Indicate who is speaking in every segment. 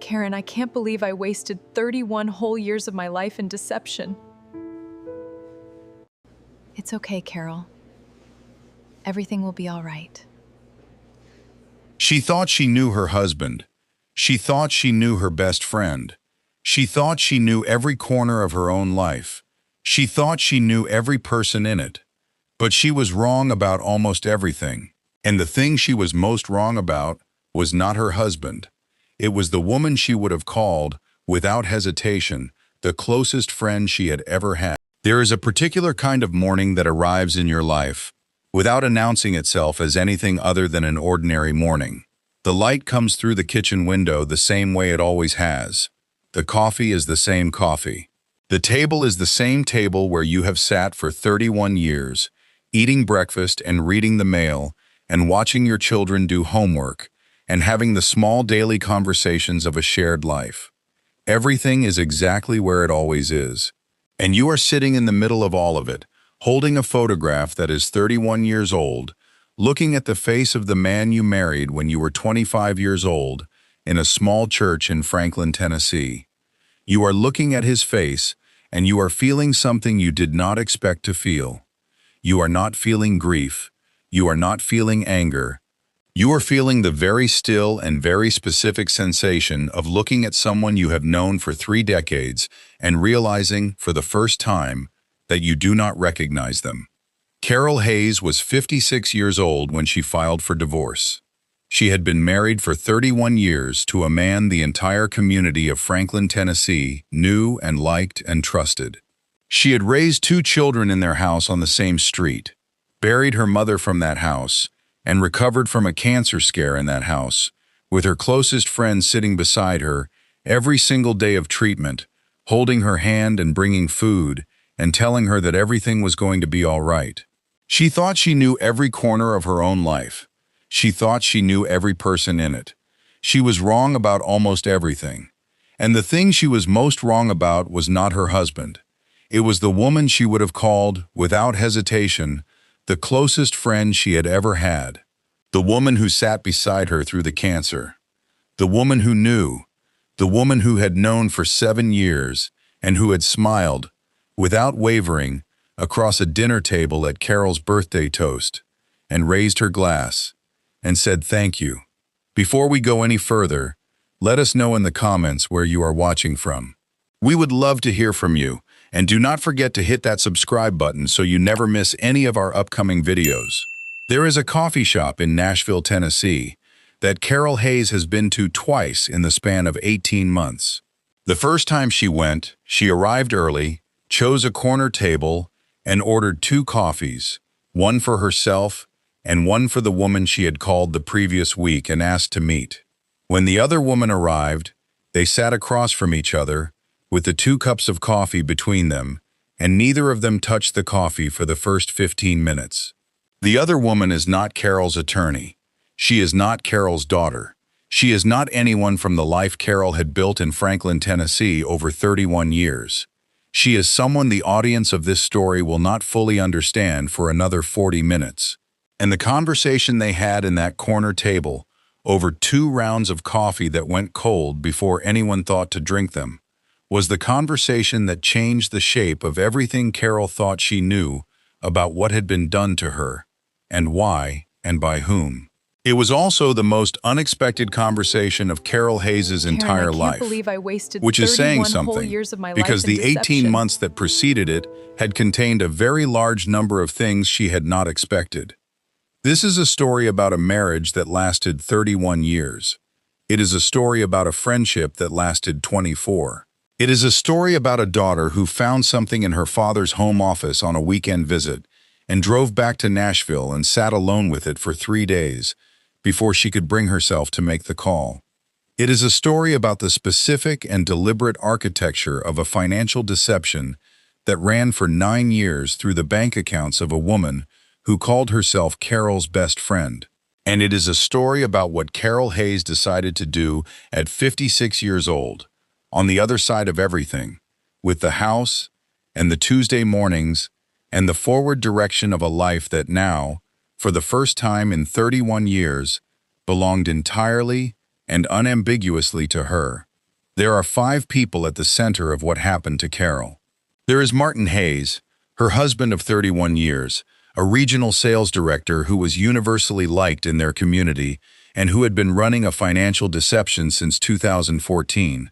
Speaker 1: Karen, I can't believe I wasted 31 whole years of my life in deception. It's okay, Carol. Everything will be all right.
Speaker 2: She thought she knew her husband. She thought she knew her best friend. She thought she knew every corner of her own life. She thought she knew every person in it. But she was wrong about almost everything. And the thing she was most wrong about was not her husband. It was the woman she would have called, without hesitation, the closest friend she had ever had. There is a particular kind of morning that arrives in your life, without announcing itself as anything other than an ordinary morning. The light comes through the kitchen window the same way it always has. The coffee is the same coffee. The table is the same table where you have sat for 31 years, eating breakfast and reading the mail, and watching your children do homework, and having the small daily conversations of a shared life. Everything is exactly where it always is. And you are sitting in the middle of all of it, holding a photograph that is 31 years old, looking at the face of the man you married when you were 25 years old in a small church in Franklin, Tennessee. You are looking at his face, and you are feeling something you did not expect to feel. You are not feeling grief. You are not feeling anger. You are feeling the very still and very specific sensation of looking at someone you have known for 3 decades and realizing, for the first time, that you do not recognize them. Carol Hayes was 56 years old when she filed for divorce. She had been married for 31 years to a man the entire community of Franklin, Tennessee knew and liked and trusted. She had raised 2 children in their house on the same street, buried her mother from that house, and recovered from a cancer scare in that house, with her closest friend sitting beside her every single day of treatment, holding her hand and bringing food, and telling her that everything was going to be all right. She thought she knew every corner of her own life. She thought she knew every person in it. She was wrong about almost everything. And the thing she was most wrong about was not her husband. It was the woman she would have called, without hesitation, the closest friend she had ever had. The woman who sat beside her through the cancer. The woman who knew. The woman who had known for 7 years and who had smiled, without wavering, across a dinner table at Carol's birthday toast, and raised her glass, and said thank you. Before we go any further, let us know in the comments where you are watching from. We would love to hear from you, and do not forget to hit that subscribe button so you never miss any of our upcoming videos. There is a coffee shop in Nashville, Tennessee, that Carol Hayes has been to twice in the span of 18 months. The first time she went, she arrived early, chose a corner table, and ordered 2 coffees, one for herself and one for the woman she had called the previous week and asked to meet. When the other woman arrived, they sat across from each other, with the 2 cups of coffee between them, and neither of them touched the coffee for the first 15 minutes. The other woman is not Carol's attorney. She is not Carol's daughter. She is not anyone from the life Carol had built in Franklin, Tennessee over 31 years. She is someone the audience of this story will not fully understand for another 40 minutes. And the conversation they had in that corner table, over 2 rounds of coffee that went cold before anyone thought to drink them, was the conversation that changed the shape of everything Carol thought she knew about what had been done to her, and why, and by whom. It was also the most unexpected conversation of Carol Hayes' entire life, which is saying something, because the 18 months that preceded it had contained a very large number of things she had not expected. This is a story about a marriage that lasted 31 years. It is a story about a friendship that lasted 24. It is a story about a daughter who found something in her father's home office on a weekend visit and drove back to Nashville and sat alone with it for 3 days before she could bring herself to make the call. It is a story about the specific and deliberate architecture of a financial deception that ran for 9 years through the bank accounts of a woman who called herself Carol's best friend. And it is a story about what Carol Hayes decided to do at 56 years old, on the other side of everything, with the house and the Tuesday mornings and the forward direction of a life that now, for the first time in 31 years, belonged entirely and unambiguously to her. There are 5 people at the center of what happened to Carol. There is Martin Hayes, her husband of 31 years, a regional sales director who was universally liked in their community and who had been running a financial deception since 2014,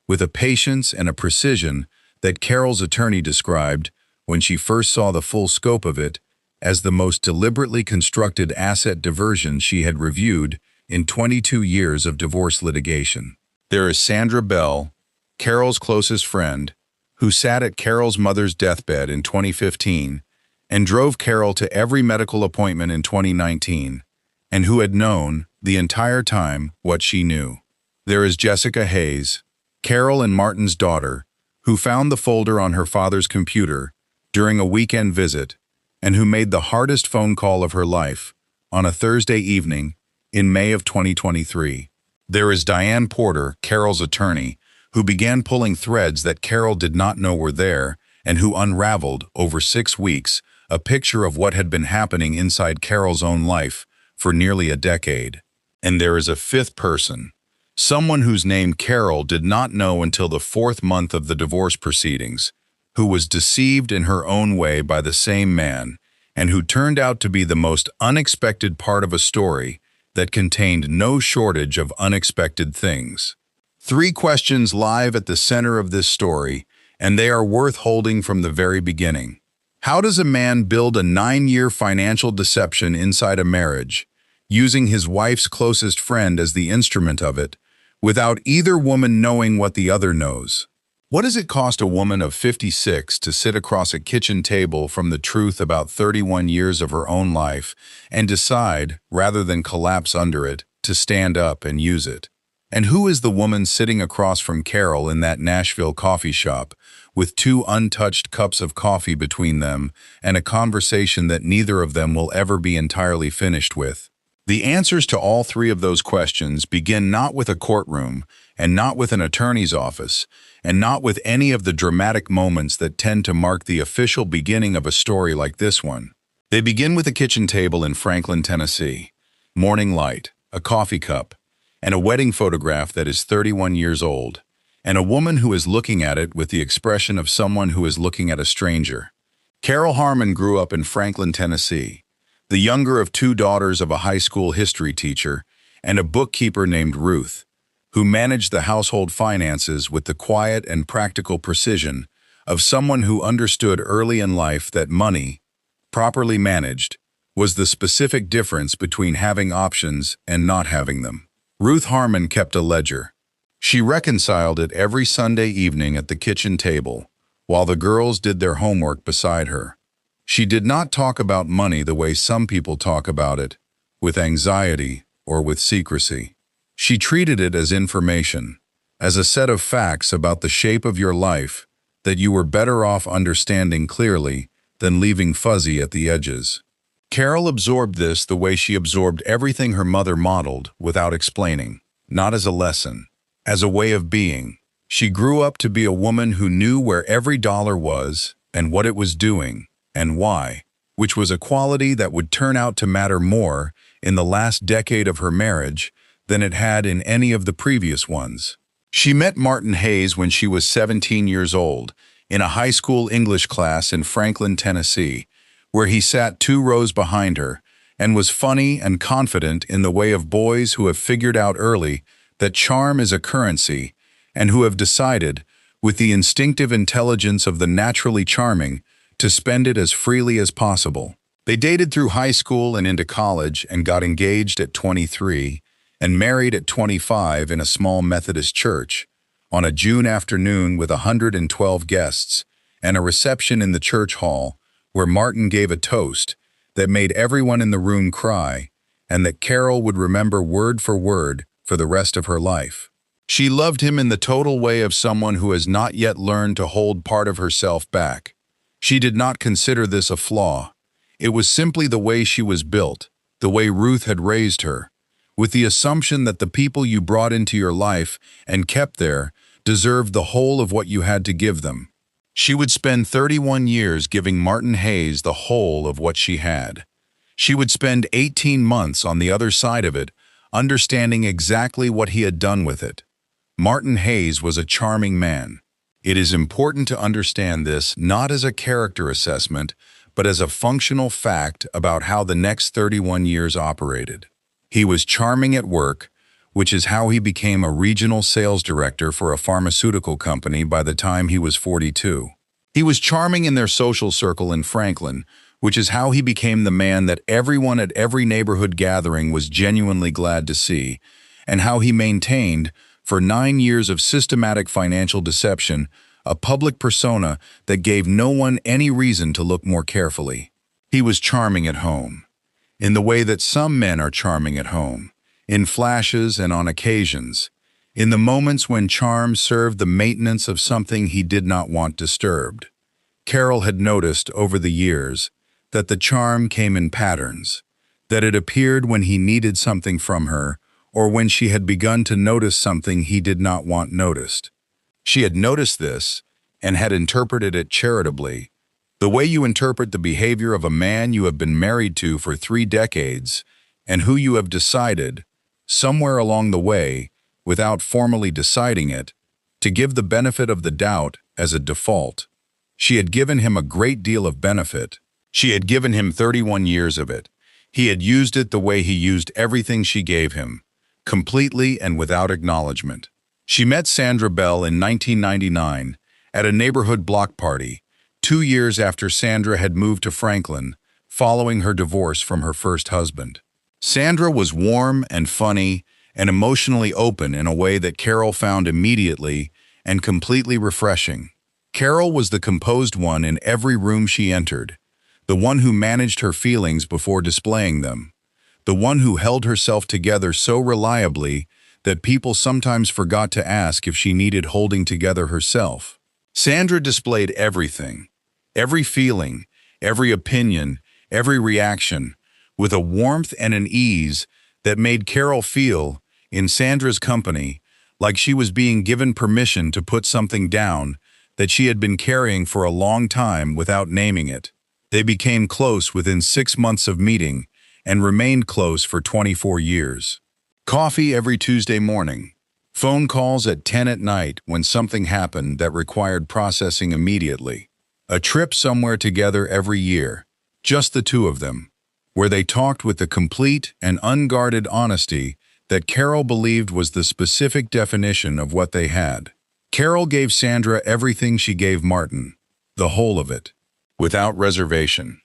Speaker 2: with a patience and a precision that Carol's attorney described, when she first saw the full scope of it, as the most deliberately constructed asset diversion she had reviewed in 22 years of divorce litigation. There is Sandra Bell, Carol's closest friend, who sat at Carol's mother's deathbed in 2015 and drove Carol to every medical appointment in 2019, and who had known, the entire time, what she knew. There is Jessica Hayes, Carol and Martin's daughter, who found the folder on her father's computer during a weekend visit and who made the hardest phone call of her life on a Thursday evening in May of 2023. There is Diane Porter, Carol's attorney, who began pulling threads that Carol did not know were there and who unraveled, over 6 weeks, a picture of what had been happening inside Carol's own life for nearly a decade. And there is a 5th person, someone whose name Carol did not know until the 4th month of the divorce proceedings, who was deceived in her own way by the same man, and who turned out to be the most unexpected part of a story that contained no shortage of unexpected things. 3 questions live at the center of this story, and they are worth holding from the very beginning. How does a man build a 9-year financial deception inside a marriage, using his wife's closest friend as the instrument of it, without either woman knowing what the other knows? What does it cost a woman of 56 to sit across a kitchen table from the truth about 31 years of her own life and decide, rather than collapse under it, to stand up and use it? And who is the woman sitting across from Carol in that Nashville coffee shop, with 2 untouched cups of coffee between them and a conversation that neither of them will ever be entirely finished with? The answers to all 3 of those questions begin not with a courtroom, and not with an attorney's office, and not with any of the dramatic moments that tend to mark the official beginning of a story like this one. They begin with a kitchen table in Franklin, Tennessee, morning light, a coffee cup, and a wedding photograph that is 31 years old, and a woman who is looking at it with the expression of someone who is looking at a stranger. Carol Harmon grew up in Franklin, Tennessee, the younger of 2 daughters of a high school history teacher and a bookkeeper named Ruth, who managed the household finances with the quiet and practical precision of someone who understood early in life that money, properly managed, was the specific difference between having options and not having them. Ruth Harmon kept a ledger. She reconciled it every Sunday evening at the kitchen table, while the girls did their homework beside her. She did not talk about money the way some people talk about it, with anxiety or with secrecy. She treated it as information, as a set of facts about the shape of your life that you were better off understanding clearly than leaving fuzzy at the edges. Carol absorbed this the way she absorbed everything her mother modeled without explaining, not as a lesson, as a way of being. She grew up to be a woman who knew where every dollar was and what it was doing and why, which was a quality that would turn out to matter more in the last decade of her marriage than it had in any of the previous ones. She met Martin Hayes when she was 17 years old, in a high school English class in Franklin, Tennessee, where he sat 2 rows behind her and was funny and confident in the way of boys who have figured out early that charm is a currency and who have decided, with the instinctive intelligence of the naturally charming, to spend it as freely as possible. They dated through high school and into college and got engaged at 23 and married at 25 in a small Methodist church, on a June afternoon with 112 guests and a reception in the church hall where Martin gave a toast that made everyone in the room cry and that Carol would remember word for the rest of her life. She loved him in the total way of someone who has not yet learned to hold part of herself back. She did not consider this a flaw. It was simply the way she was built, the way Ruth had raised her, with the assumption that the people you brought into your life and kept there deserved the whole of what you had to give them. She would spend 31 years giving Martin Hayes the whole of what she had. She would spend 18 months on the other side of it, understanding exactly what he had done with it. Martin Hayes was a charming man. It is important to understand this not as a character assessment, but as a functional fact about how the next 31 years operated. He was charming at work, which is how he became a regional sales director for a pharmaceutical company by the time he was 42. He was charming in their social circle in Franklin, which is how he became the man that everyone at every neighborhood gathering was genuinely glad to see, and how he maintained, for 9 years of systematic financial deception, a public persona that gave no one any reason to look more carefully. He was charming at home, in the way that some men are charming at home, in flashes and on occasions, in the moments when charm served the maintenance of something he did not want disturbed. Carol had noticed over the years that the charm came in patterns, that it appeared when he needed something from her or when she had begun to notice something he did not want noticed. She had noticed this and had interpreted it charitably, the way you interpret the behavior of a man you have been married to for 3 decades and who you have decided, somewhere along the way, without formally deciding it, to give the benefit of the doubt as a default. She had given him a great deal of benefit. She had given him 31 years of it. He had used it the way he used everything she gave him, completely and without acknowledgement. She met Sandra Bell in 1999 at a neighborhood block party, 2 years after Sandra had moved to Franklin, following her divorce from her first husband. Sandra was warm and funny and emotionally open in a way that Carol found immediately and completely refreshing. Carol was the composed one in every room she entered, the one who managed her feelings before displaying them, the one who held herself together so reliably that people sometimes forgot to ask if she needed holding together herself. Sandra displayed everything, every feeling, every opinion, every reaction, with a warmth and an ease that made Carol feel, in Sandra's company, like she was being given permission to put something down that she had been carrying for a long time without naming it. They became close within 6 months of meeting and remained close for 24 years. Coffee every Tuesday morning. Phone calls at 10 at night when something happened that required processing immediately. A trip somewhere together every year, just the two of them, where they talked with the complete and unguarded honesty that Carol believed was the specific definition of what they had. Carol gave Sandra everything she gave Martin, the whole of it, without reservation.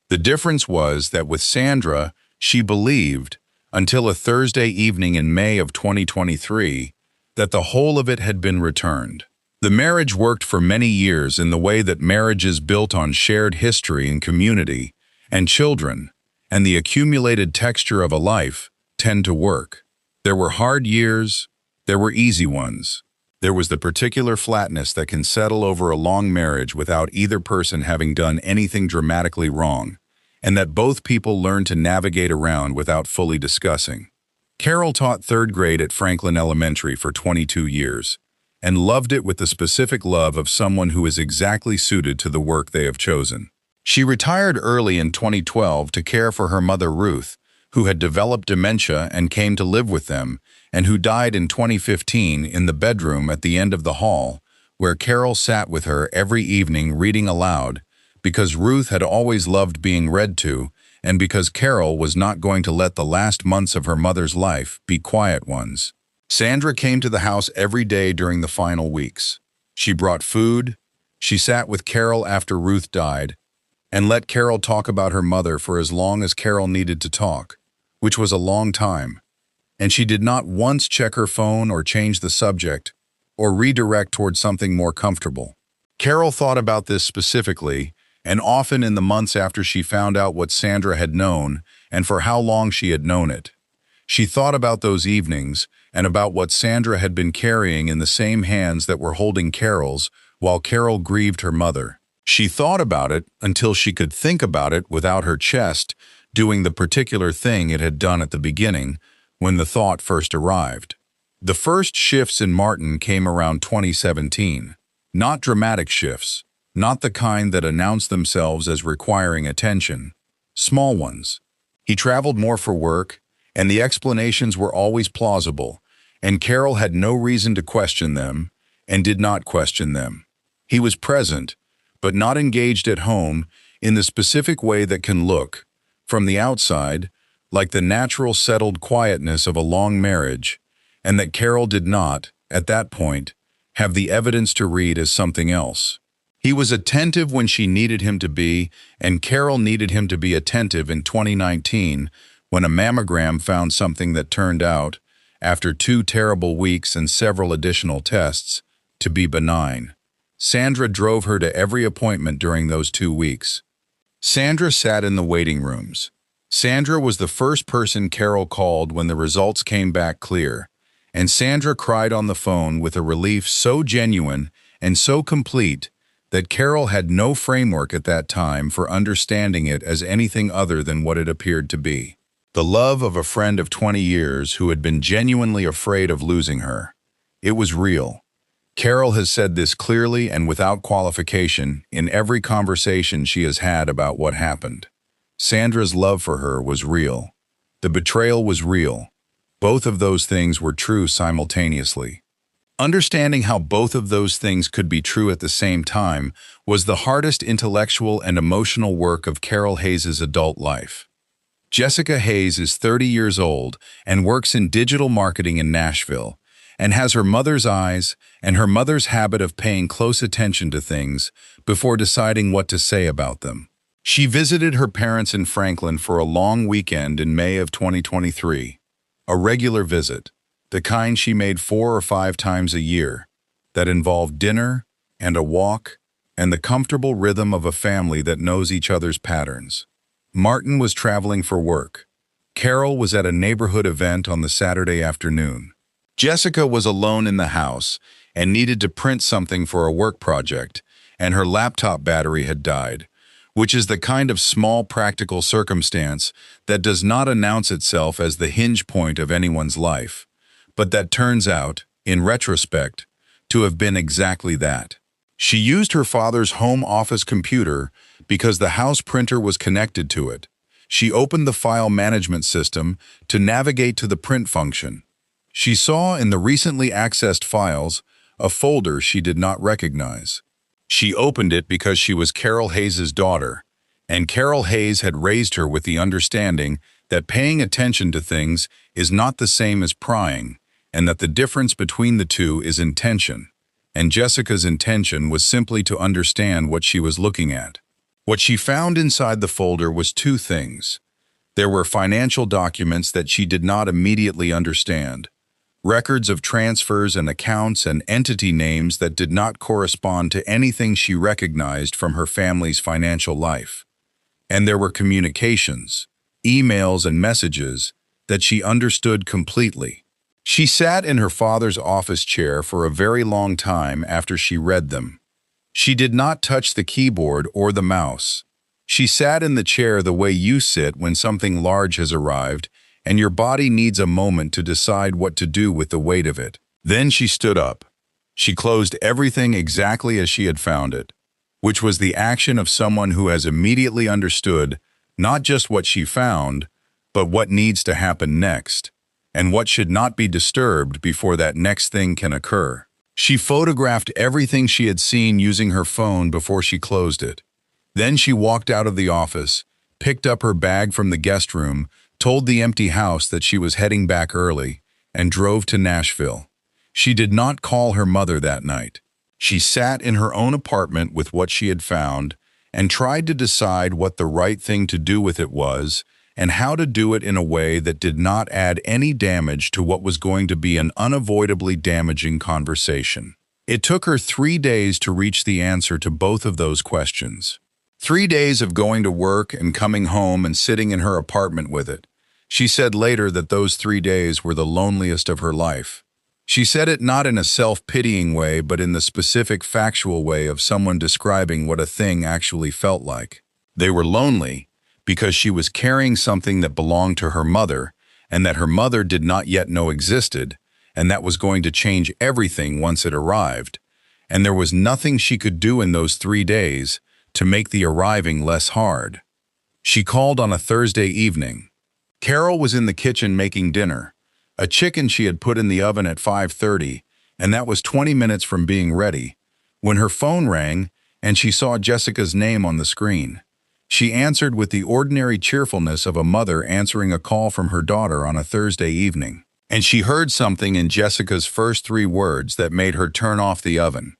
Speaker 2: The difference was that with Sandra, she believed, until a Thursday evening in May of 2023, that the whole of it had been returned. The marriage worked for many years in the way that marriages built on shared history and community, and children, and the accumulated texture of a life, tend to work. There were hard years, there were easy ones. There was the particular flatness that can settle over a long marriage without either person having done anything dramatically wrong, and that both people learn to navigate around without fully discussing. Carol taught 3rd grade at Franklin Elementary for 22 years, and loved it with the specific love of someone who is exactly suited to the work they have chosen. She retired early in 2012 to care for her mother Ruth, who had developed dementia and came to live with them, and who died in 2015 in the bedroom at the end of the hall, where Carol sat with her every evening reading aloud, because Ruth had always loved being read to, and because Carol was not going to let the last months of her mother's life be quiet ones. Sandra came to the house every day during the final weeks. She brought food, she sat with Carol after Ruth died, and let Carol talk about her mother for as long as Carol needed to talk, which was a long time. And she did not once check her phone or change the subject or redirect toward something more comfortable. Carol thought about this specifically, and often in the months after she found out what Sandra had known and for how long she had known it. She thought about those evenings and about what Sandra had been carrying in the same hands that were holding Carol's while Carol grieved her mother. She thought about it until she could think about it without her chest doing the particular thing it had done at the beginning when the thought first arrived. The first shifts in Martin came around 2017. Not dramatic shifts, not the kind that announced themselves as requiring attention. Small ones. He traveled more for work, and the explanations were always plausible, and Carol had no reason to question them and did not question them. He was present, but not engaged at home in the specific way that can look, from the outside, like the natural settled quietness of a long marriage, and that Carol did not, at that point, have the evidence to read as something else. He was attentive when she needed him to be, and Carol needed him to be attentive in 2019 when a mammogram found something that turned out, after 2 terrible weeks and several additional tests, to be benign. Sandra drove her to every appointment during those 2 weeks. Sandra sat in the waiting rooms. Sandra was the first person Carol called when the results came back clear, and Sandra cried on the phone with a relief so genuine and so complete that Carol had no framework at that time for understanding it as anything other than what it appeared to be. The love of a friend of 20 years who had been genuinely afraid of losing her. It was real. Carol has said this clearly and without qualification in every conversation she has had about what happened. Sandra's love for her was real. The betrayal was real. Both of those things were true simultaneously. Understanding how both of those things could be true at the same time was the hardest intellectual and emotional work of Carol Hayes' adult life. Jessica Hayes is 30 years old and works in digital marketing in Nashville, and has her mother's eyes and her mother's habit of paying close attention to things before deciding what to say about them. She visited her parents in Franklin for a long weekend in May of 2023, a regular visit, the kind she made 4 or 5 times a year, that involved dinner and a walk and the comfortable rhythm of a family that knows each other's patterns. Martin was traveling for work. Carol was at a neighborhood event on the Saturday afternoon. Jessica was alone in the house and needed to print something for a work project, and her laptop battery had died, which is the kind of small practical circumstance that does not announce itself as the hinge point of anyone's life, but that turns out, in retrospect, to have been exactly that. She used her father's home office computer because the house printer was connected to it. She opened the file management system to navigate to the print function. She saw in the recently accessed files a folder she did not recognize. She opened it because she was Carol Hayes' daughter, and Carol Hayes had raised her with the understanding that paying attention to things is not the same as prying, and that the difference between the two is intention. And Jessica's intention was simply to understand what she was looking at. What she found inside the folder was 2 things. There were financial documents that she did not immediately understand, records of transfers and accounts and entity names that did not correspond to anything she recognized from her family's financial life. And there were communications, emails and messages that she understood completely. She sat in her father's office chair for a very long time after she read them. She did not touch the keyboard or the mouse. She sat in the chair the way you sit when something large has arrived and your body needs a moment to decide what to do with the weight of it. Then she stood up. She closed everything exactly as she had found it, which was the action of someone who has immediately understood not just what she found, but what needs to happen next, and what should not be disturbed before that next thing can occur. She photographed everything she had seen using her phone before she closed it. Then she walked out of the office, picked up her bag from the guest room, told the empty house that she was heading back early, and drove to Nashville. She did not call her mother that night. She sat in her own apartment with what she had found and tried to decide what the right thing to do with it was and how to do it in a way that did not add any damage to what was going to be an unavoidably damaging conversation. It took her 3 days to reach the answer to both of those questions. 3 days of going to work and coming home and sitting in her apartment with it. She said later that those 3 days were the loneliest of her life. She said it not in a self-pitying way, but in the specific factual way of someone describing what a thing actually felt like. They were lonely because she was carrying something that belonged to her mother and that her mother did not yet know existed, and that was going to change everything once it arrived. And there was nothing she could do in those 3 days to make the arriving less hard. She called on a Thursday evening. Carol was in the kitchen making dinner. a chicken she had put in the oven at 5:30, and that was 20 minutes from being ready, when her phone rang and she saw Jessica's name on the screen. She answered with the ordinary cheerfulness of a mother answering a call from her daughter on a Thursday evening. And she heard something in Jessica's first 3 words that made her turn off the oven,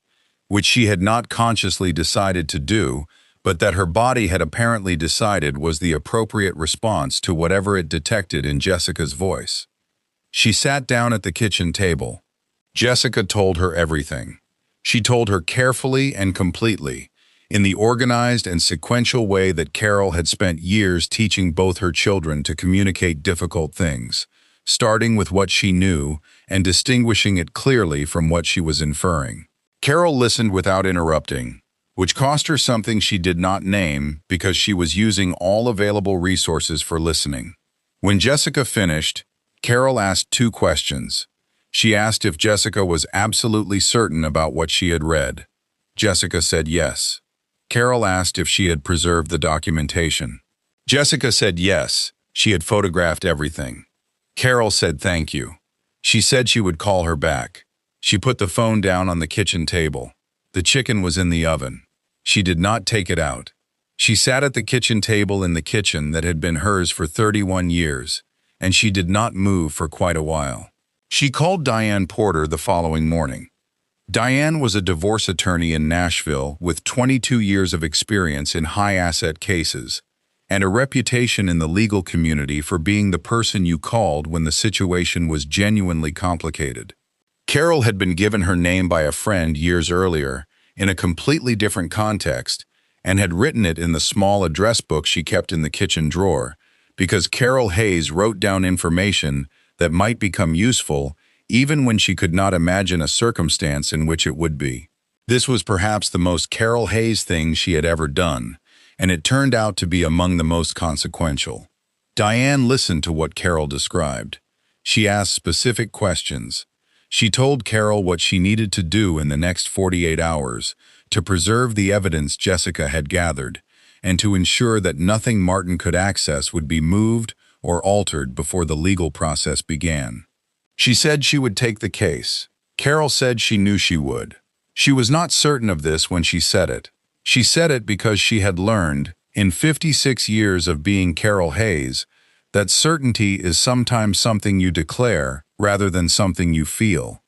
Speaker 2: which she had not consciously decided to do, but that her body had apparently decided was the appropriate response to whatever it detected in Jessica's voice. She sat down at the kitchen table. Jessica told her everything. She told her carefully and completely, in the organized and sequential way that Carol had spent years teaching both her children to communicate difficult things, starting with what she knew and distinguishing it clearly from what she was inferring. Carol listened without interrupting, which cost her something she did not name because she was using all available resources for listening. When Jessica finished, Carol asked 2 questions. She asked if Jessica was absolutely certain about what she had read. Jessica said yes. Carol asked if she had preserved the documentation. Jessica said yes, she had photographed everything. Carol said thank you. She said she would call her back. She put the phone down on the kitchen table. The chicken was in the oven. She did not take it out. She sat at the kitchen table in the kitchen that had been hers for 31 years, and she did not move for quite a while. She called Diane Porter the following morning. Diane was a divorce attorney in Nashville with 22 years of experience in high-asset cases and a reputation in the legal community for being the person you called when the situation was genuinely complicated. Carol had been given her name by a friend years earlier in a completely different context and had written it in the small address book she kept in the kitchen drawer because Carol Hayes wrote down information that might become useful even when she could not imagine a circumstance in which it would be. This was perhaps the most Carol Hayes thing she had ever done, and it turned out to be among the most consequential. Diane listened to what Carol described. She asked specific questions. She told Carol what she needed to do in the next 48 hours to preserve the evidence Jessica had gathered and to ensure that nothing Martin could access would be moved or altered before the legal process began. She said she would take the case. Carol said she knew she would. She was not certain of this when she said it. She said it because she had learned, in 56 years of being Carol Hayes, that certainty is sometimes something you declare rather than something you feel,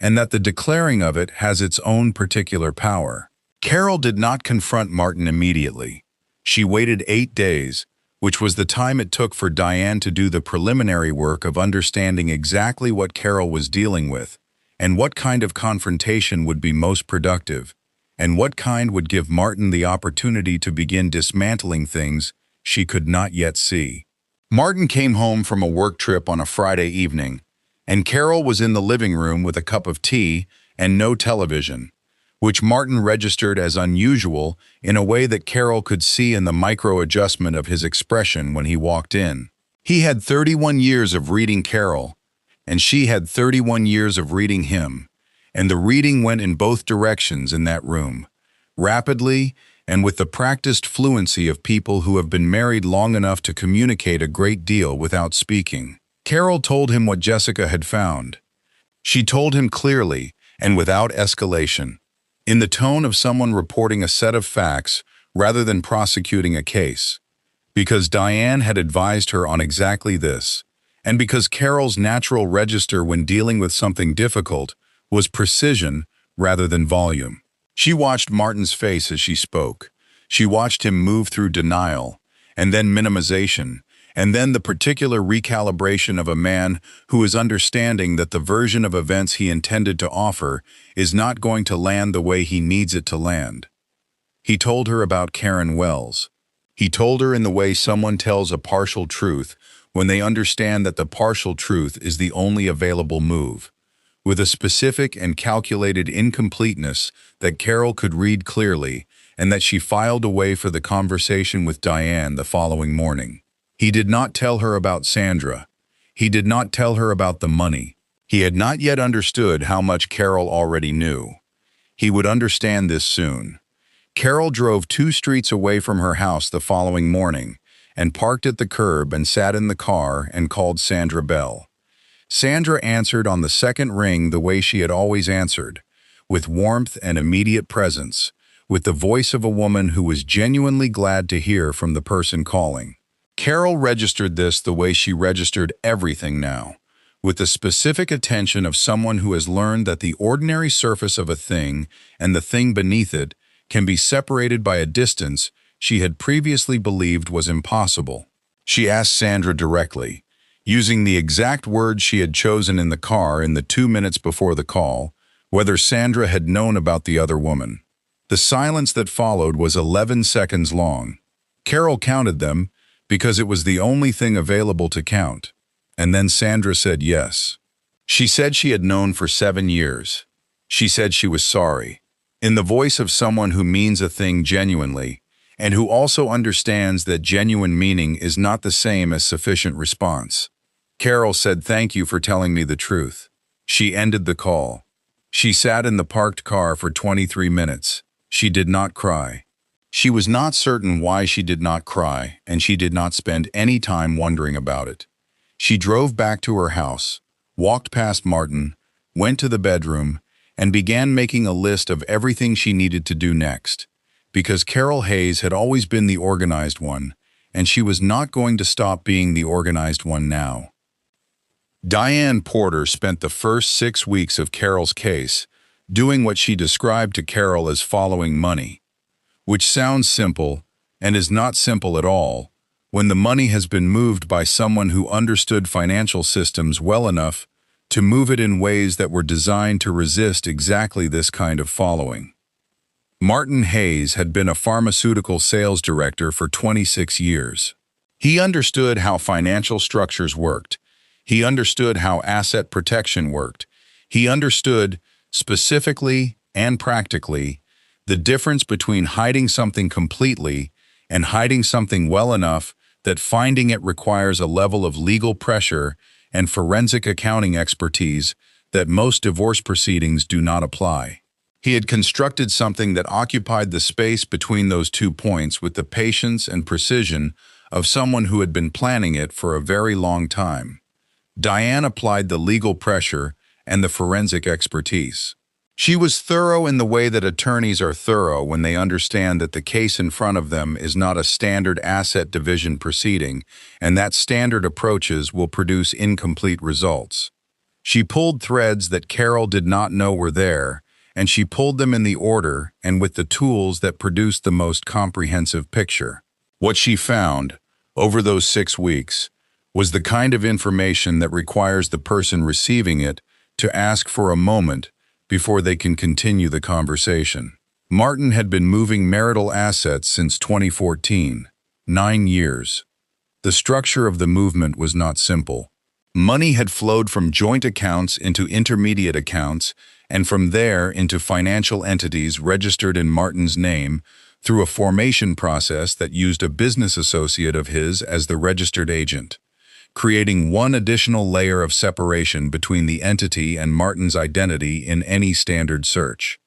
Speaker 2: and that the declaring of it has its own particular power. Carol did not confront Martin immediately. She waited 8 days, which was the time it took for Diane to do the preliminary work of understanding exactly what Carol was dealing with, and what kind of confrontation would be most productive, and what kind would give Martin the opportunity to begin dismantling things she could not yet see. Martin came home from a work trip on a Friday evening, and Carol was in the living room with a cup of tea and no television, which Martin registered as unusual in a way that Carol could see in the micro-adjustment of his expression when he walked in. He had 31 years of reading Carol, and she had 31 years of reading him, and the reading went in both directions in that room, rapidly and with the practiced fluency of people who have been married long enough to communicate a great deal without speaking. Carol told him what Jessica had found. She told him clearly and without escalation, in the tone of someone reporting a set of facts rather than prosecuting a case, because Diane had advised her on exactly this, and because Carol's natural register when dealing with something difficult was precision rather than volume. She watched Martin's face as she spoke. She watched him move through denial, and then minimization, and then the particular recalibration of a man who is understanding that the version of events he intended to offer is not going to land the way he needs it to land. He told her about Karen Wells. He told her in the way someone tells a partial truth when they understand that the partial truth is the only available move, with a specific and calculated incompleteness that Carol could read clearly and that she filed away for the conversation with Diane the following morning. He did not tell her about Sandra. He did not tell her about the money. He had not yet understood how much Carol already knew. He would understand this soon. Carol drove 2 streets away from her house the following morning and parked at the curb and sat in the car and called Sandra Bell. Sandra answered on the second ring the way she had always answered, with warmth and immediate presence, with the voice of a woman who was genuinely glad to hear from the person calling. Carol registered this the way she registered everything now, with the specific attention of someone who has learned that the ordinary surface of a thing and the thing beneath it can be separated by a distance she had previously believed was impossible. She asked Sandra directly, using the exact words she had chosen in the car in the 2 minutes before the call, whether Sandra had known about the other woman. The silence that followed was 11 seconds long. Carol counted them because it was the only thing available to count. And then Sandra said yes. She said she had known for 7 years. She said she was sorry, in the voice of someone who means a thing genuinely, and who also understands that genuine meaning is not the same as sufficient response. Carol said, "Thank you for telling me the truth." She ended the call. She sat in the parked car for 23 minutes. She did not cry. She was not certain why she did not cry, and she did not spend any time wondering about it. She drove back to her house, walked past Martin, went to the bedroom, and began making a list of everything she needed to do next, because Carol Hayes had always been the organized one, and she was not going to stop being the organized one now. Diane Porter spent the first 6 weeks of Carol's case doing what she described to Carol as following money, which sounds simple and is not simple at all when the money has been moved by someone who understood financial systems well enough to move it in ways that were designed to resist exactly this kind of following. Martin Hayes had been a pharmaceutical sales director for 26 years. He understood how financial structures worked. He understood how asset protection worked. He understood, specifically and practically, the difference between hiding something completely and hiding something well enough that finding it requires a level of legal pressure and forensic accounting expertise that most divorce proceedings do not apply. He had constructed something that occupied the space between those 2 points with the patience and precision of someone who had been planning it for a very long time. Diane applied the legal pressure and the forensic expertise. She was thorough in the way that attorneys are thorough when they understand that the case in front of them is not a standard asset division proceeding, and that standard approaches will produce incomplete results. She pulled threads that Carol did not know were there, and she pulled them in the order and with the tools that produced the most comprehensive picture. What she found, over those 6 weeks, was the kind of information that requires the person receiving it to ask for a moment before they can continue the conversation. Martin had been moving marital assets since 2014, 9 years. The structure of the movement was not simple. Money had flowed from joint accounts into intermediate accounts and from there into financial entities registered in Martin's name through a formation process that used a business associate of his as the registered agent, creating one additional layer of separation between the entity and Martin's identity in any standard search.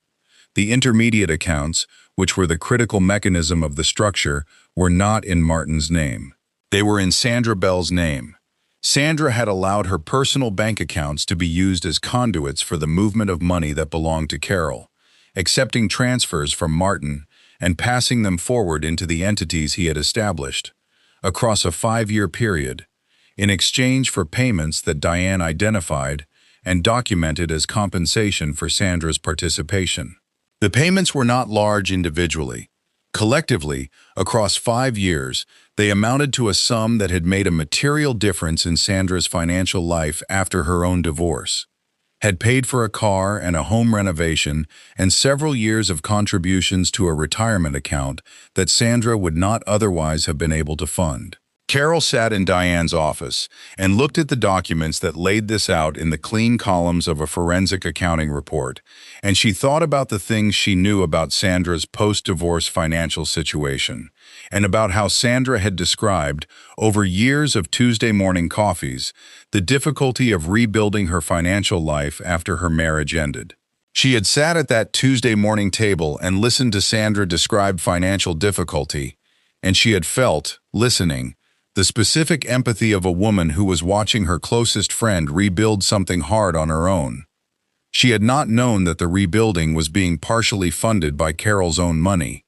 Speaker 2: The intermediate accounts, which were the critical mechanism of the structure, were not in Martin's name. They were in Sandra Bell's name. Sandra had allowed her personal bank accounts to be used as conduits for the movement of money that belonged to Carol, accepting transfers from Martin and passing them forward into the entities he had established, across a 5-year period, in exchange for payments that Diane identified and documented as compensation for Sandra's participation. The payments were not large individually. Collectively, across 5 years, they amounted to a sum that had made a material difference in Sandra's financial life after her own divorce, had paid for a car and a home renovation and several years of contributions to a retirement account that Sandra would not otherwise have been able to fund. Carol sat in Diane's office and looked at the documents that laid this out in the clean columns of a forensic accounting report, and she thought about the things she knew about Sandra's post-divorce financial situation, and about how Sandra had described, over years of Tuesday morning coffees, the difficulty of rebuilding her financial life after her marriage ended. She had sat at that Tuesday morning table and listened to Sandra describe financial difficulty, and she had felt, listening, The specific empathy of a woman who was watching her closest friend rebuild something hard on her own. She had not known that the rebuilding was being partially funded by Carol's own money.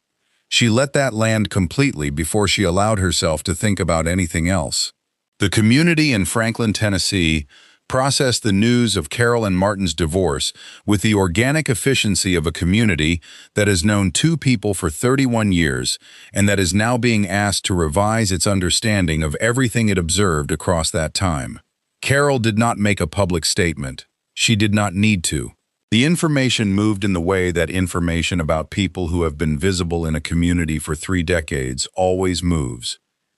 Speaker 2: She let that land completely before she allowed herself to think about anything else. The community in Franklin, Tennessee, processed the news of Carol and Martin's divorce with the organic efficiency of a community that has known two people for 31 years and that is now being asked to revise its understanding of everything it observed across that time. Carol did not make a public statement. She did not need to. The information moved in the way that information about people who have been visible in a community for 3 decades always moves,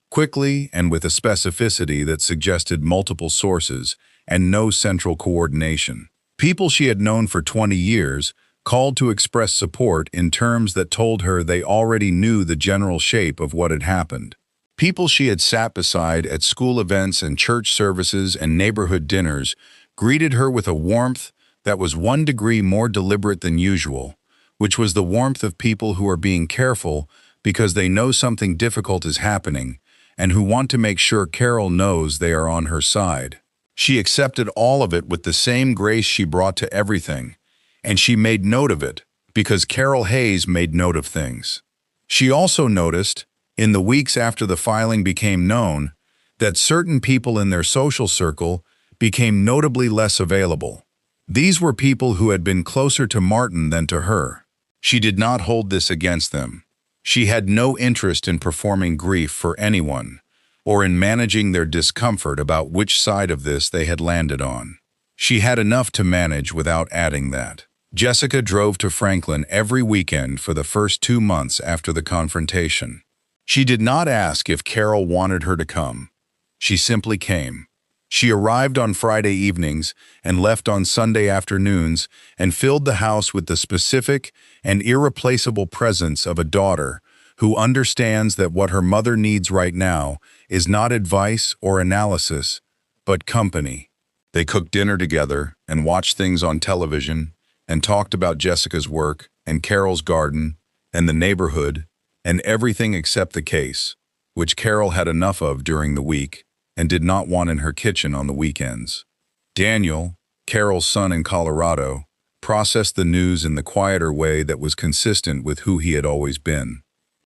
Speaker 2: quickly and with a specificity that suggested multiple sources and no central coordination. People she had known for 20 years called to express support in terms that told her they already knew the general shape of what had happened. People she had sat beside at school events and church services and neighborhood dinners greeted her with a warmth that was 1 degree more deliberate than usual, which was the warmth of people who are being careful because they know something difficult is happening and who want to make sure Carol knows they are on her side. She accepted all of it with the same grace she brought to everything, and she made note of it because Carol Hayes made note of things. She also noticed, in the weeks after the filing became known, that certain people in their social circle became notably less available. These were people who had been closer to Martin than to her. She did not hold this against them. She had no interest in performing grief for anyone, or in managing their discomfort about which side of this they had landed on. She had enough to manage without adding that. Jessica drove to Franklin every weekend for the first 2 months after the confrontation. She did not ask if Carol wanted her to come. She simply came. She arrived on Friday evenings and left on Sunday afternoons and filled the house with the specific and irreplaceable presence of a daughter who understands that what her mother needs right now is not advice or analysis, but company. They cooked dinner together and watched things on television and talked about Jessica's work and Carol's garden and the neighborhood and everything except the case, which Carol had enough of during the week and did not want in her kitchen on the weekends. Daniel, Carol's son in Colorado, processed the news in the quieter way that was consistent with who he had always been.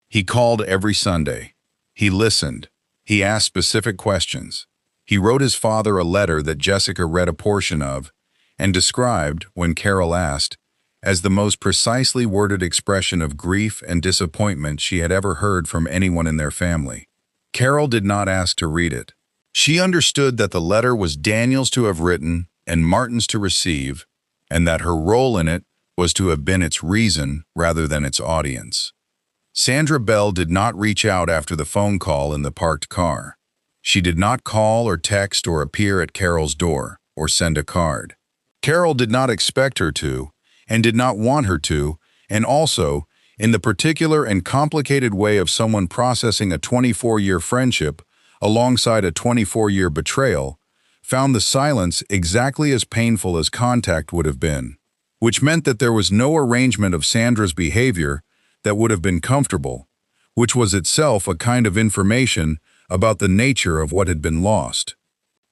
Speaker 2: He called every Sunday. He listened. He asked specific questions. He wrote his father a letter that Jessica read a portion of and described, when Carol asked, as the most precisely worded expression of grief and disappointment she had ever heard from anyone in their family. Carol did not ask to read it. She understood that the letter was Daniel's to have written and Martin's to receive, and that her role in it was to have been its reason rather than its audience. Sandra Bell did not reach out after the phone call in the parked car. She did not call or text or appear at Carol's door or send a card. Carol did not expect her to, and did not want her to, and also, in the particular and complicated way of someone processing a 24-year friendship alongside a 24-year betrayal, found the silence exactly as painful as contact would have been, which meant that there was no arrangement of Sandra's behavior that would have been comfortable, which was itself a kind of information about the nature of what had been lost.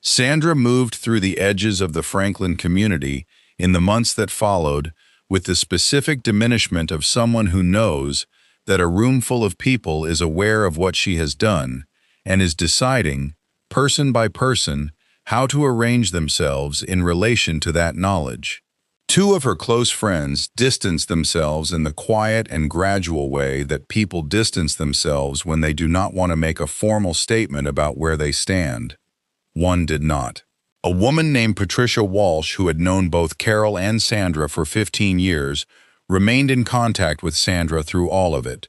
Speaker 2: Sandra moved through the edges of the Franklin community in the months that followed with the specific diminishment of someone who knows that a room full of people is aware of what she has done and is deciding, person by person, how to arrange themselves in relation to that knowledge. 2 of her close friends distanced themselves in the quiet and gradual way that people distance themselves when they do not want to make a formal statement about where they stand. One did not. A woman named Patricia Walsh, who had known both Carol and Sandra for 15 years, remained in contact with Sandra through all of it.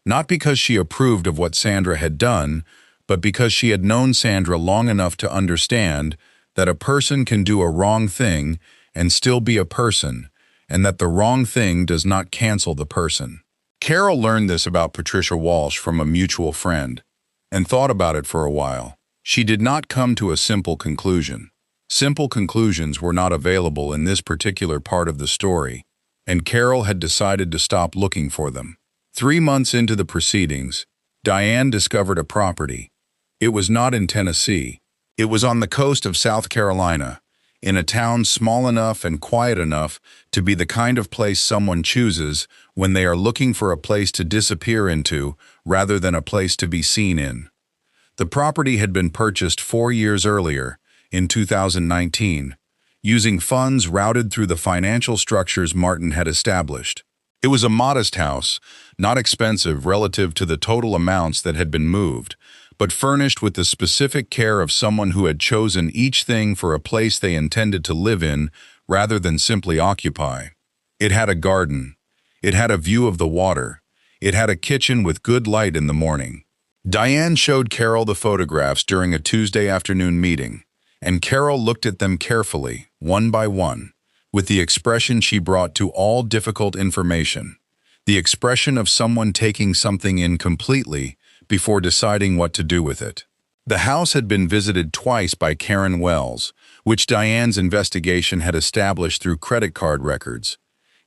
Speaker 2: Not because she approved of what Sandra had done, but because she had known Sandra long enough to understand that a person can do a wrong thing and still be a person, and that the wrong thing does not cancel the person. Carol learned this about Patricia Walsh from a mutual friend, and thought about it for a while. She did not come to a simple conclusion. Simple conclusions were not available in this particular part of the story, and Carol had decided to stop looking for them. 3 months into the proceedings, Diane discovered a property. It was not in Tennessee. It was on the coast of South Carolina, in a town small enough and quiet enough to be the kind of place someone chooses when they are looking for a place to disappear into rather than a place to be seen in. The property had been purchased 4 years earlier, in 2019, using funds routed through the financial structures Martin had established. It was a modest house, not expensive relative to the total amounts that had been moved, but furnished with the specific care of someone who had chosen each thing for a place they intended to live in rather than simply occupy. It had a garden. It had a view of the water. It had a kitchen with good light in the morning. Diane showed Carol the photographs during a Tuesday afternoon meeting, and Carol looked at them carefully, one by one, with the expression she brought to all difficult information, the expression of someone taking something in completely before deciding what to do with it. The house had been visited twice by Karen Wells, which Diane's investigation had established through credit card records.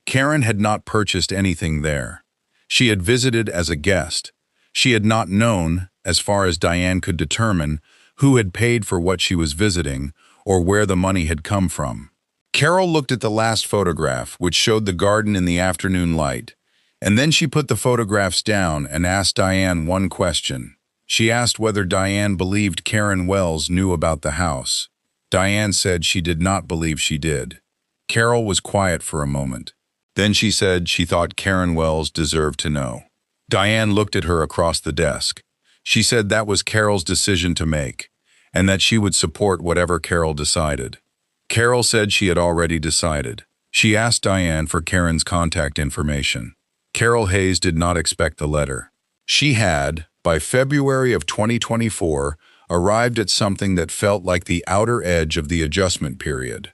Speaker 2: Karen had not purchased anything there. She had visited as a guest. She had not known, as far as Diane could determine, who had paid for what she was visiting or where the money had come from. Carol looked at the last photograph, which showed the garden in the afternoon light, and then she put the photographs down and asked Diane one question. She asked whether Diane believed Karen Wells knew about the house. Diane said she did not believe she did. Carol was quiet for a moment. Then she said she thought Karen Wells deserved to know. Diane looked at her across the desk. She said that was Carol's decision to make, and that she would support whatever Carol decided. Carol said she had already decided. She asked Diane for Karen's contact information. Carol Hayes did not expect the letter. She had, by February of 2024, arrived at something that felt like the outer edge of the adjustment period,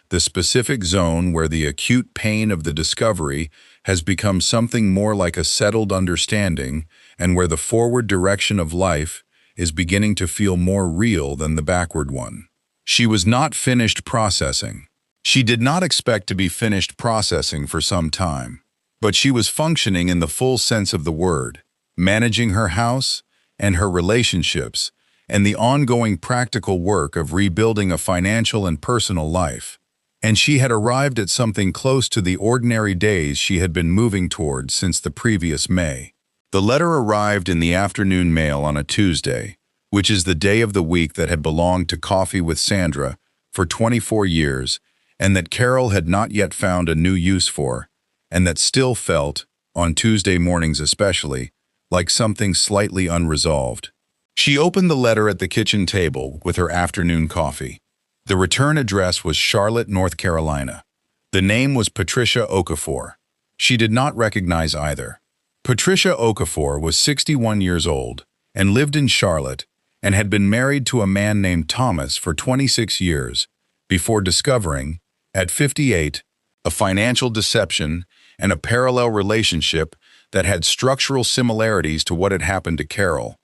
Speaker 2: the specific zone where the acute pain of the discovery has become something more like a settled understanding and where the forward direction of life is beginning to feel more real than the backward one. She was not finished processing. She did not expect to be finished processing for some time. But she was functioning in the full sense of the word, managing her house and her relationships and the ongoing practical work of rebuilding a financial and personal life. And she had arrived at something close to the ordinary days she had been moving toward since the previous May. The letter arrived in the afternoon mail on a Tuesday, which is the day of the week that had belonged to Coffee with Sandra for 24 years and that Carol had not yet found a new use for, and that still felt, on Tuesday mornings especially, like something slightly unresolved. She opened the letter at the kitchen table with her afternoon coffee. The return address was Charlotte, North Carolina. The name was Patricia Okafor. She did not recognize either. Patricia Okafor was 61 years old and lived in Charlotte and had been married to a man named Thomas for 26 years before discovering, at 58, a financial deception and a parallel relationship that had structural similarities to what had happened to Carol.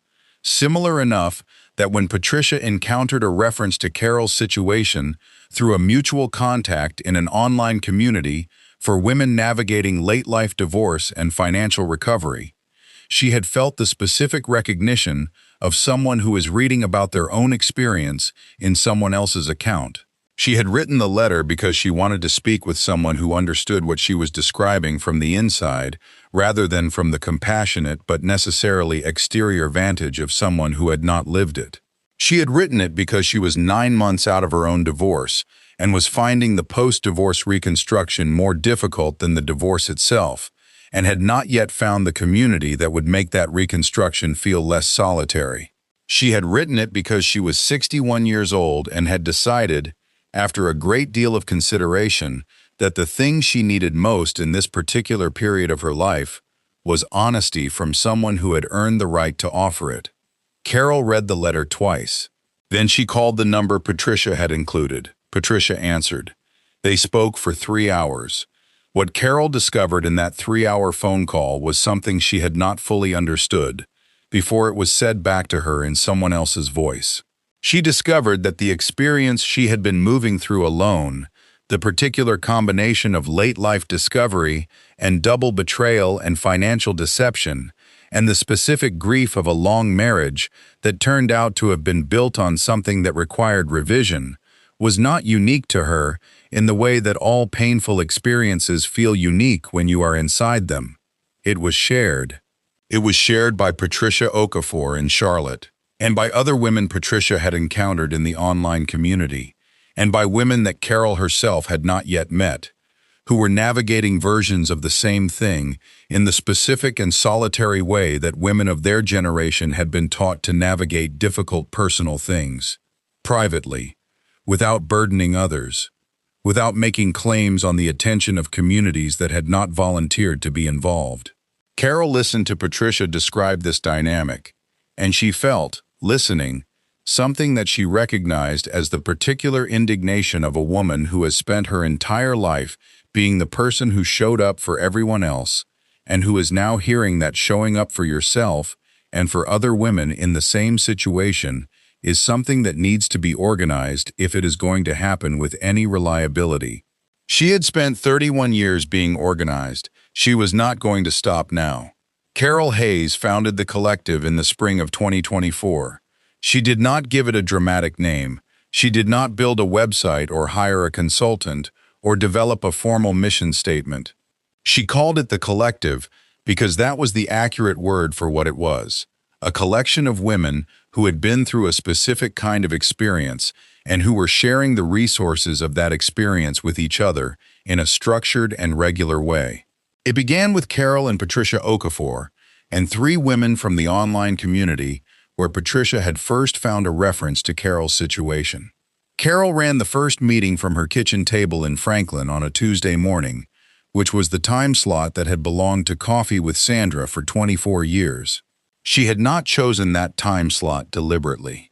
Speaker 2: Similar enough that when Patricia encountered a reference to Carol's situation through a mutual contact in an online community for women navigating late-life divorce and financial recovery, she had felt the specific recognition of someone who is reading about their own experience in someone else's account. She had written the letter because she wanted to speak with someone who understood what she was describing from the inside rather than from the compassionate but necessarily exterior vantage of someone who had not lived it. She had written it because she was 9 months out of her own divorce and was finding the post-divorce reconstruction more difficult than the divorce itself, and had not yet found the community that would make that reconstruction feel less solitary. She had written it because she was 61 years old and had decided, after a great deal of consideration, that the thing she needed most in this particular period of her life was honesty from someone who had earned the right to offer it. Carol read the letter twice. Then she called the number Patricia had included. Patricia answered. They spoke for 3 hours. What Carol discovered in that 3-hour phone call was something she had not fully understood before it was said back to her in someone else's voice. She discovered that the experience she had been moving through alone, the particular combination of late-life discovery and double betrayal and financial deception, and the specific grief of a long marriage that turned out to have been built on something that required revision, was not unique to her in the way that all painful experiences feel unique when you are inside them. It was shared. It was shared by Patricia Okafor in Charlotte, and by other women Patricia had encountered in the online community, and by women that Carol herself had not yet met, who were navigating versions of the same thing in the specific and solitary way that women of their generation had been taught to navigate difficult personal things, privately, without burdening others, without making claims on the attention of communities that had not volunteered to be involved. Carol listened to Patricia describe this dynamic, and she felt, listening, something that she recognized as the particular indignation of a woman who has spent her entire life being the person who showed up for everyone else, and who is now hearing that showing up for yourself and for other women in the same situation is something that needs to be organized if it is going to happen with any reliability. She had spent 31 years being organized. She was not going to stop now. Carol Hayes founded the collective in the spring of 2024. She did not give it a dramatic name. She did not build a website or hire a consultant or develop a formal mission statement. She called it the collective because that was the accurate word for what it was. A collection of women who had been through a specific kind of experience and who were sharing the resources of that experience with each other in a structured and regular way. It began with Carol and Patricia Okafor, and 3 women from the online community where Patricia had first found a reference to Carol's situation. Carol ran the first meeting from her kitchen table in Franklin on a Tuesday morning, which was the time slot that had belonged to Coffee with Sandra for 24 years. She had not chosen that time slot deliberately.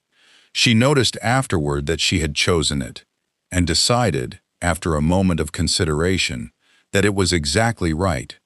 Speaker 2: She noticed afterward that she had chosen it, and decided, after a moment of consideration, that it was exactly right.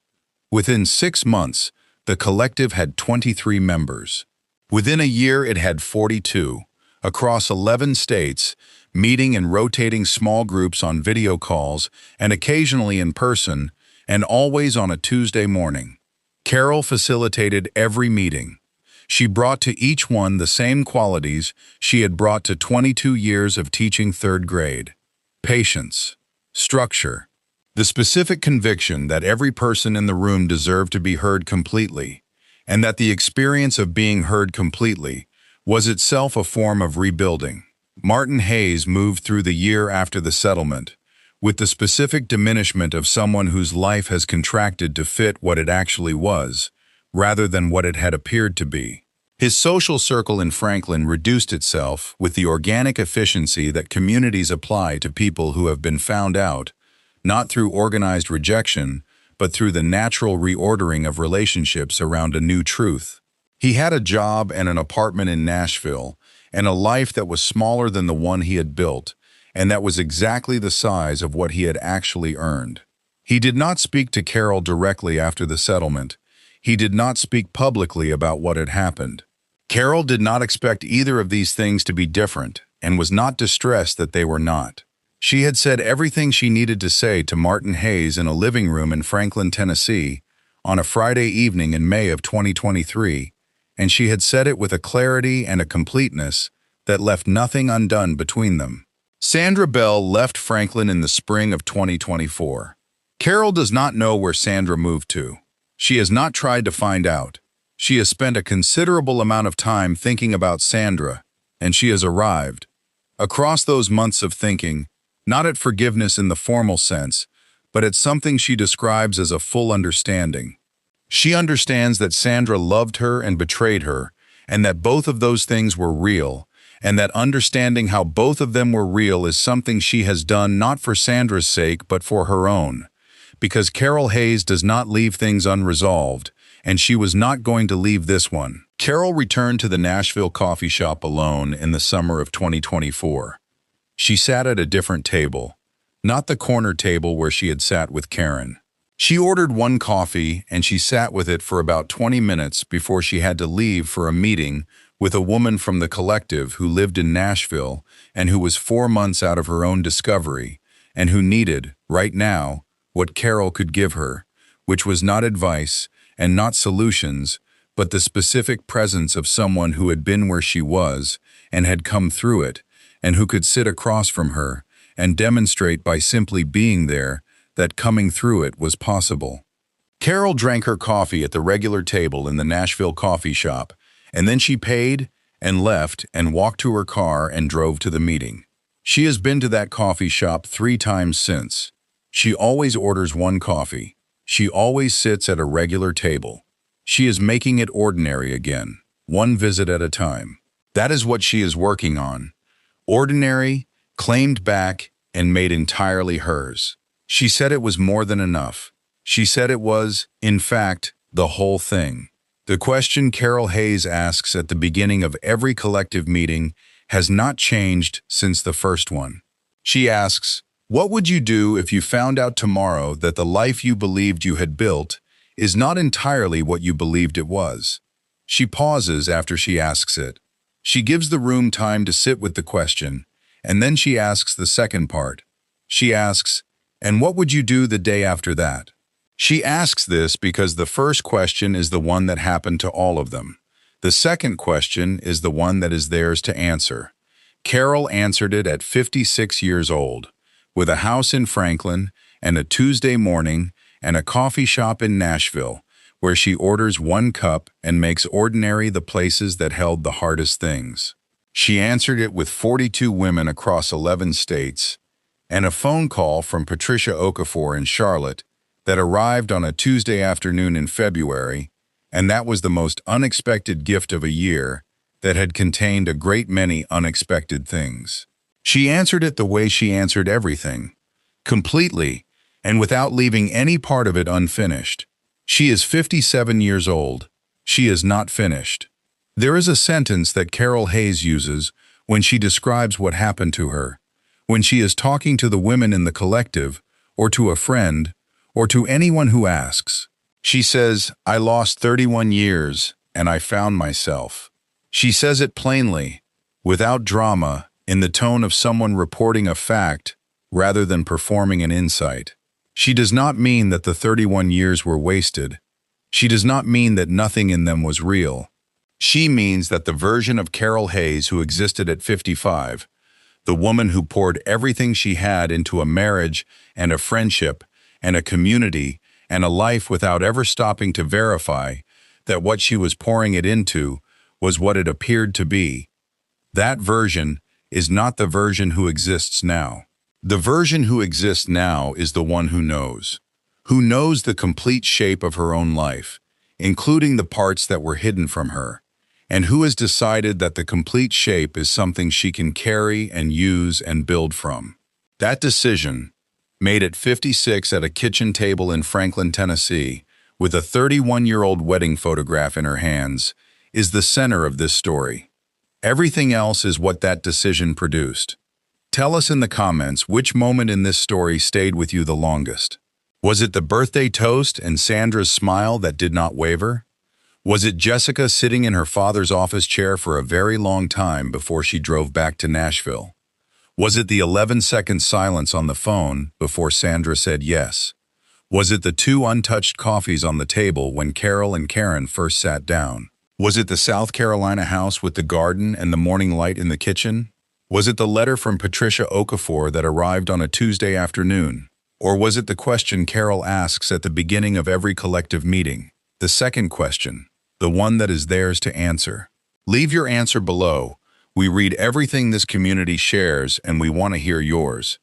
Speaker 2: Within 6 months, the collective had 23 members. Within a year, it had 42, across 11 states, meeting and rotating small groups on video calls and occasionally in person, and always on a Tuesday morning. Carol facilitated every meeting. She brought to each one the same qualities she had brought to 22 years of teaching 3rd grade: patience, structure, the specific conviction that every person in the room deserved to be heard completely, and that the experience of being heard completely was itself a form of rebuilding. Martin Hayes moved through the year after the settlement, with the specific diminishment of someone whose life has contracted to fit what it actually was, rather than what it had appeared to be. His social circle in Franklin reduced itself with the organic efficiency that communities apply to people who have been found out, not through organized rejection, but through the natural reordering of relationships around a new truth. He had a job and an apartment in Nashville, and a life that was smaller than the one he had built, and that was exactly the size of what he had actually earned. He did not speak to Carol directly after the settlement. He did not speak publicly about what had happened. Carol did not expect either of these things to be different, and was not distressed that they were not. She had said everything she needed to say to Martin Hayes in a living room in Franklin, Tennessee, on a Friday evening in May of 2023, and she had said it with a clarity and a completeness that left nothing undone between them. Sandra Bell left Franklin in the spring of 2024. Carol does not know where Sandra moved to. She has not tried to find out. She has spent a considerable amount of time thinking about Sandra, and she has arrived. Across those months of thinking, not at forgiveness in the formal sense, but at something she describes as a full understanding. She understands that Sandra loved her and betrayed her, and that both of those things were real, and that understanding how both of them were real is something she has done not for Sandra's sake but for her own. Because Carol Hayes does not leave things unresolved, and she was not going to leave this one. Carol returned to the Nashville coffee shop alone in the summer of 2024. She sat at a different table, not the corner table where she had sat with Karen. She ordered one coffee and she sat with it for about 20 minutes before she had to leave for a meeting with a woman from the collective who lived in Nashville and who was 4 months out of her own discovery and who needed, right now, what Carol could give her, which was not advice and not solutions, but the specific presence of someone who had been where she was and had come through it, and who could sit across from her and demonstrate by simply being there that coming through it was possible. Carol drank her coffee at the regular table in the Nashville coffee shop, and then she paid and left and walked to her car and drove to the meeting. She has been to that coffee shop 3 times since. She always orders one coffee. She always sits at a regular table. She is making it ordinary again, one visit at a time. That is what she is working on. Ordinary, claimed back, and made entirely hers. She said it was more than enough. She said it was, in fact, the whole thing. The question Carol Hayes asks at the beginning of every collective meeting has not changed since the first one. She asks, "What would you do if you found out tomorrow that the life you believed you had built is not entirely what you believed it was?" She pauses after she asks it. She gives the room time to sit with the question, and then she asks the second part. She asks, "And what would you do the day after that?" She asks this because the first question is the one that happened to all of them. The second question is the one that is theirs to answer. Carol answered it at 56 years old, with a house in Franklin and a Tuesday morning and a coffee shop in Nashville, where she orders one cup and makes ordinary the places that held the hardest things. She answered it with 42 women across 11 states, and a phone call from Patricia Okafor in Charlotte that arrived on a Tuesday afternoon in February, and that was the most unexpected gift of a year that had contained a great many unexpected things. She answered it the way she answered everything, completely, and without leaving any part of it unfinished. She is 57 years old. She is not finished. There is a sentence that Carol Hayes uses when she describes what happened to her, when she is talking to the women in the collective, or to a friend, or to anyone who asks. She says, "I lost 31 years, and I found myself." She says it plainly, without drama, in the tone of someone reporting a fact rather than performing an insight. She does not mean that the 31 years were wasted. She does not mean that nothing in them was real. She means that the version of Carol Hayes who existed at 55, the woman who poured everything she had into a marriage and a friendship and a community and a life without ever stopping to verify that what she was pouring it into was what it appeared to be. That version is not the version who exists now. The version who exists now is the one who knows the complete shape of her own life, including the parts that were hidden from her, and who has decided that the complete shape is something she can carry and use and build from. That decision, made at 56 at a kitchen table in Franklin, Tennessee, with a 31-year-old wedding photograph in her hands, is the center of this story. Everything else is what that decision produced. Tell us in the comments which moment in this story stayed with you the longest. Was it the birthday toast and Sandra's smile that did not waver? Was it Jessica sitting in her father's office chair for a very long time before she drove back to Nashville? Was it the 11-second silence on the phone before Sandra said yes? Was it the 2 untouched coffees on the table when Carol and Karen first sat down? Was it the South Carolina house with the garden and the morning light in the kitchen? Was it the letter from Patricia Okafor that arrived on a Tuesday afternoon? Or was it the question Carol asks at the beginning of every collective meeting? The second question, the one that is theirs to answer. Leave your answer below. We read everything this community shares, and we want to hear yours.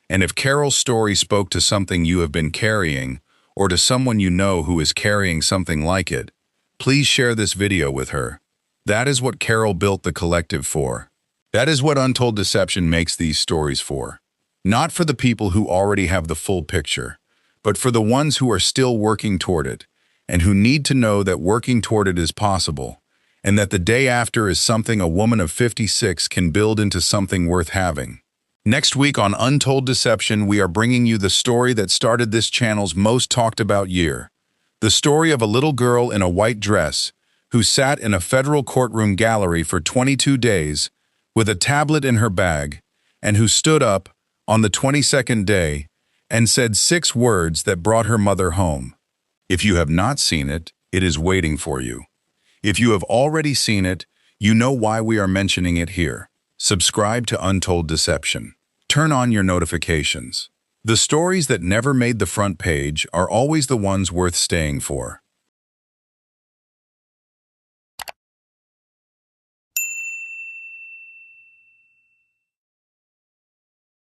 Speaker 2: And if Carol's story spoke to something you have been carrying, or to someone you know who is carrying something like it, please share this video with her. That is what Carol built the collective for. That is what Untold Deception makes these stories for. Not for the people who already have the full picture, but for the ones who are still working toward it, and who need to know that working toward it is possible, and that the day after is something a woman of 56 can build into something worth having. Next week on Untold Deception, we are bringing you the story that started this channel's most talked about year. The story of a little girl in a white dress who sat in a federal courtroom gallery for 22 days with a tablet in her bag, and who stood up on the 22nd day and said 6 words that brought her mother home. If you have not seen it, it is waiting for you. If you have already seen it, you know why we are mentioning it here. Subscribe to Untold Deception. Turn on your notifications. The stories that never made the front page are always the ones worth staying for.